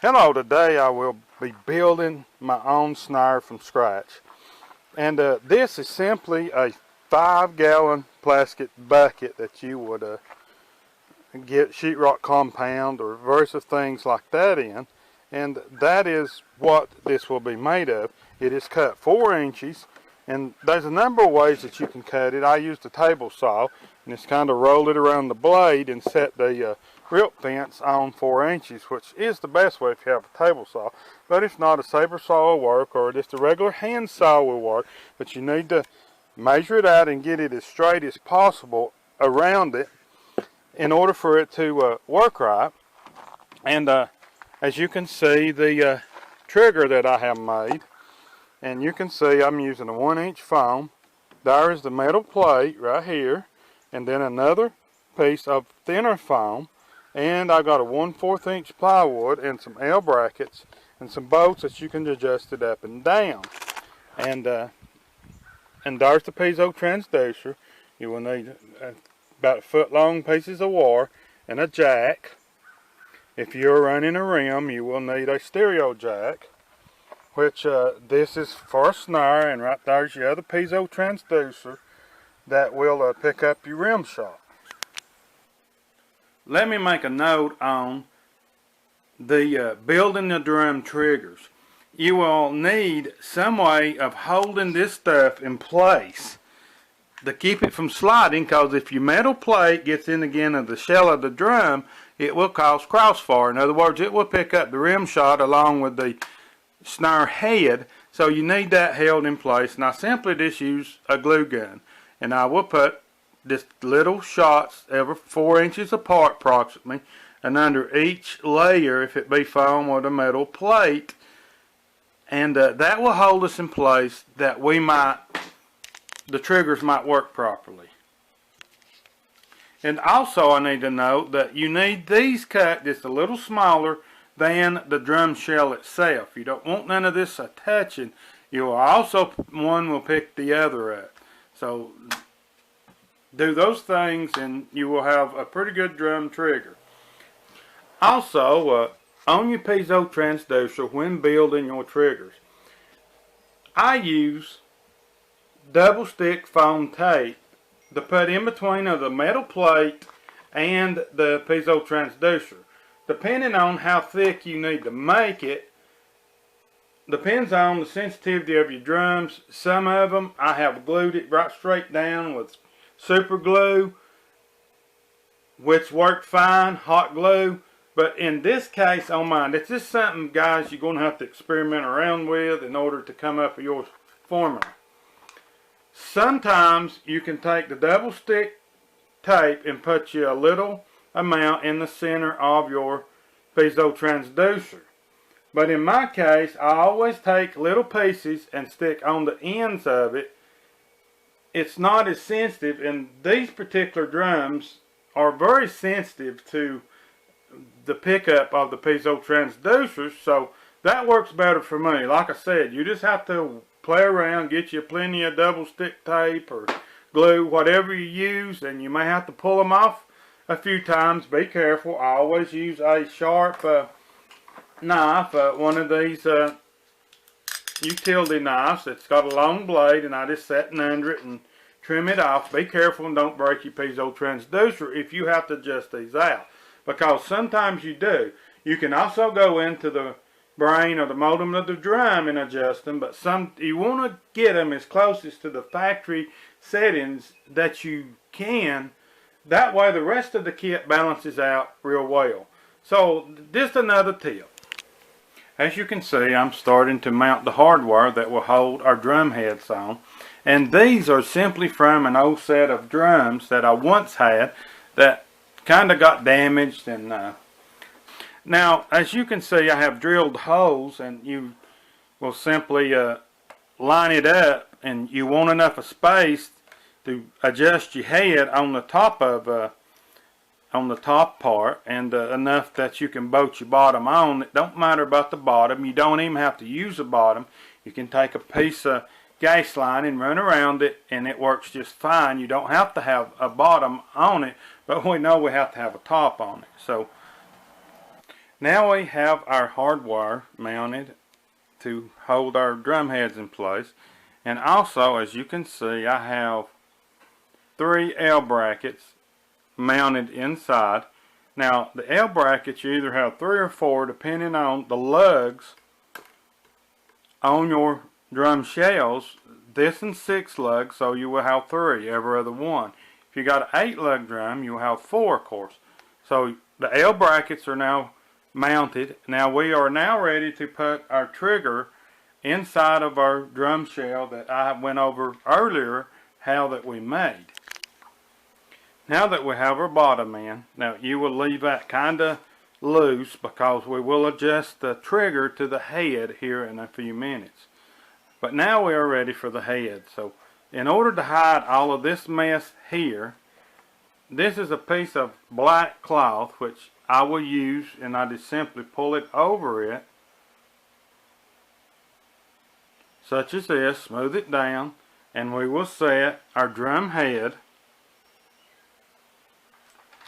Hello, today I will be building my own snare from scratch. And this is simply a 5-gallon plastic bucket that you would get sheetrock compound or various things like that in. And that is what this will be made of. It is cut 4 inches, and there's a number of ways that you can cut it. I used a table saw and just kind of rolled it around the blade and set the rip fence on 4 inches, which is the best way if you have a table saw. But if not, a saber saw will work, or just a regular hand saw will work. But you need to measure it out and get it as straight as possible around it in order for it to work right. And as you can see, the trigger that I have made, and you can see I'm using a 1-inch foam. There is the metal plate right here, and then another piece of thinner foam, and I got a 1/4 inch plywood and some L brackets and some bolts that you can adjust it up and down. And there's the piezo transducer. You will need about 1-foot-long pieces of wire and a jack. If you're running a rim, you will need a stereo jack, which this is for a snare, and right there's your other piezo transducer that will pick up your rim shot. Let me make a note on the building the drum triggers. You will need some way of holding this stuff in place to keep it from sliding, because if your metal plate gets in again of the shell of the drum, it will cause crossfire. In other words, it will pick up the rim shot along with the snare head, so you need that held in place. And I simply just use a glue gun, and I will put just little shots every 4 inches apart approximately, and under each layer, if it be foam or the metal plate, and that will hold us in place that the triggers might work properly. And also I need to note that you need these cut just a little smaller than the drum shell itself. You don't want none of this touching. You will also, one will pick the other up. So do those things and you will have a pretty good drum trigger. Also, on your piezo transducer, when building your triggers, I use double stick foam tape to put in between of the metal plate and the piezo transducer. Depending on how thick you need to make it, depends on the sensitivity of your drums. Some of them I have glued it right straight down with super glue, which worked fine, hot glue. But in this case on mine, it's just something, guys, you're going to have to experiment around with in order to come up with your formula. Sometimes you can take the double stick tape and put you a little amount in the center of your piezo transducer. But in my case, I always take little pieces and stick on the ends of it. It's not as sensitive, and these particular drums are very sensitive to the pickup of the piezo transducers, so that works better for me. Like I said, you just have to play around, get you plenty of double stick tape or glue, whatever you use, and you may have to pull them off a few times. Be careful. I always use a sharp knife, one of these utility knives that's got a long blade, and I just set under it and trim it off. Be careful and don't break your piezo transducer if you have to adjust these out, because sometimes you do. You can also go into the brain or the modem of the drum and adjust them, but you want to get them as close as to the factory settings that you can. That way the rest of the kit balances out real well. So just another tip. As you can see, I'm starting to mount the hardware that will hold our drum heads on. And these are simply from an old set of drums that I once had that kind of got damaged. And now, as you can see, I have drilled holes, and you will simply line it up, and you want enough of space to adjust your head on the top of on the top part, and enough that you can bolt your bottom on. It don't matter about the bottom. You don't even have to use the bottom. You can take a piece of gas line and run around it, and it works just fine. You don't have to have a bottom on it, but we know we have to have a top on it. So Now we have our hardwire mounted to hold our drum heads in place. And also, as you can see, I have 3 L brackets mounted inside. Now, the L brackets, you either have 3 or 4 depending on the lugs on your drum shells. This is 6 lugs, so you will have 3, every other one. If you got an 8 lug drum, you will have 4, of course. So the L brackets are now mounted. Now we are now ready to put our trigger inside of our drum shell that I went over earlier how that we made. Now that we have our bottom in, now you will leave that kind of loose because we will adjust the trigger to the head here in a few minutes. But now we are ready for the head. So in order to hide all of this mess here, this is a piece of black cloth which I will use, and I just simply pull it over it, such as this, smooth it down, and we will set our drum head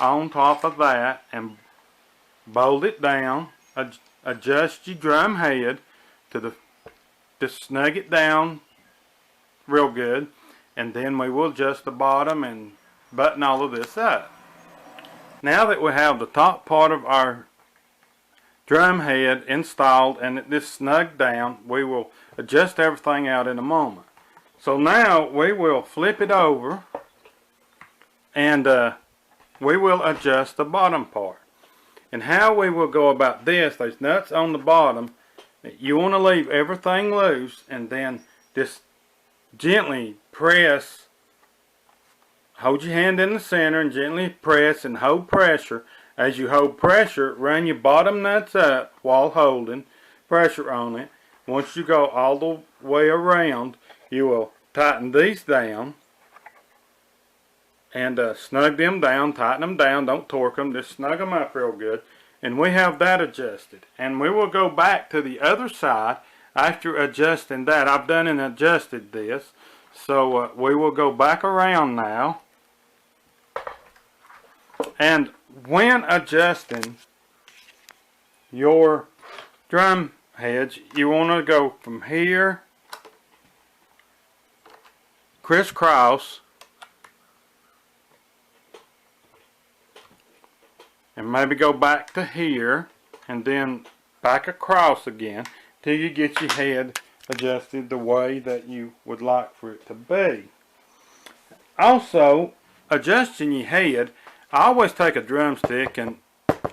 on top of that and bolt it down. Adjust your drum head to just snug it down real good, and then we will adjust the bottom and button all of this up. Now that we have the top part of our drum head installed and this snug down, we will adjust everything out in a moment. So now we will flip it over and we will adjust the bottom part. And how we will go about this, there's nuts on the bottom. You want to leave everything loose and then just gently press. Hold your hand in the center and gently press and hold pressure. As you hold pressure, run your bottom nuts up while holding pressure on it. Once you go all the way around, you will tighten these down and snug them down, tighten them down, don't torque them, just snug them up real good. And we have that adjusted. And we will go back to the other side after adjusting that. I've done and adjusted this. So we will go back around now. And when adjusting your drum heads, you want to go from here, crisscross, and maybe go back to here, and then back across again till you get your head adjusted the way that you would like for it to be. Also, adjusting your head, I always take a drumstick and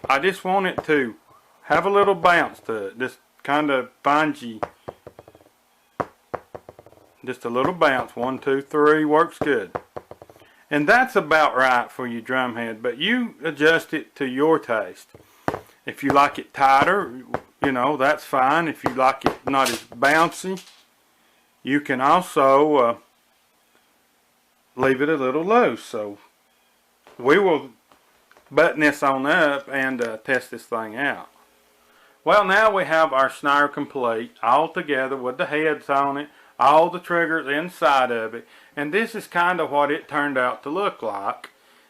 I just want it to have a little bounce to it. Just kind of find you just a little bounce. 1, 2, 3 works good. And that's about right for your drum head, but you adjust it to your taste. If you like it tighter, you know, that's fine. If you like it not as bouncy, you can also leave it a little loose. So we will button this on up and test this thing out. Well, now we have our snare complete, all together with the heads on it, all the triggers inside of it, and this is kind of what it turned out to look like.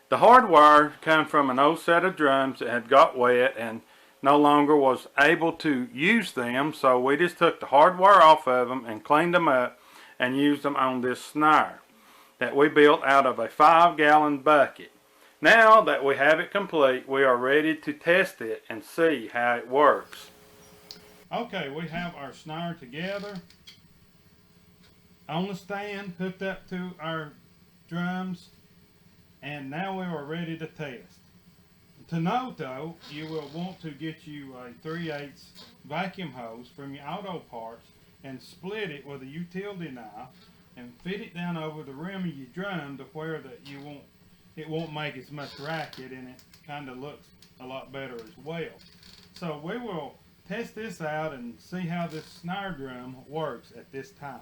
The hardwire come from an old set of drums that had got wet and no longer was able to use them, so we just took the hardwire off of them and cleaned them up and used them on this snare that we built out of a 5-gallon bucket. Now that we have it complete, we are ready to test it and see how it works. Okay, we have our snare together on the stand, hooked up to our drums, and now we are ready to test. To know though, you will want to get you a 3/8 vacuum hose from your auto parts and split it with a utility knife and fit it down over the rim of your drum to where that it won't make as much racket and it kind of looks a lot better as well. So we will test this out and see how this snare drum works at this time.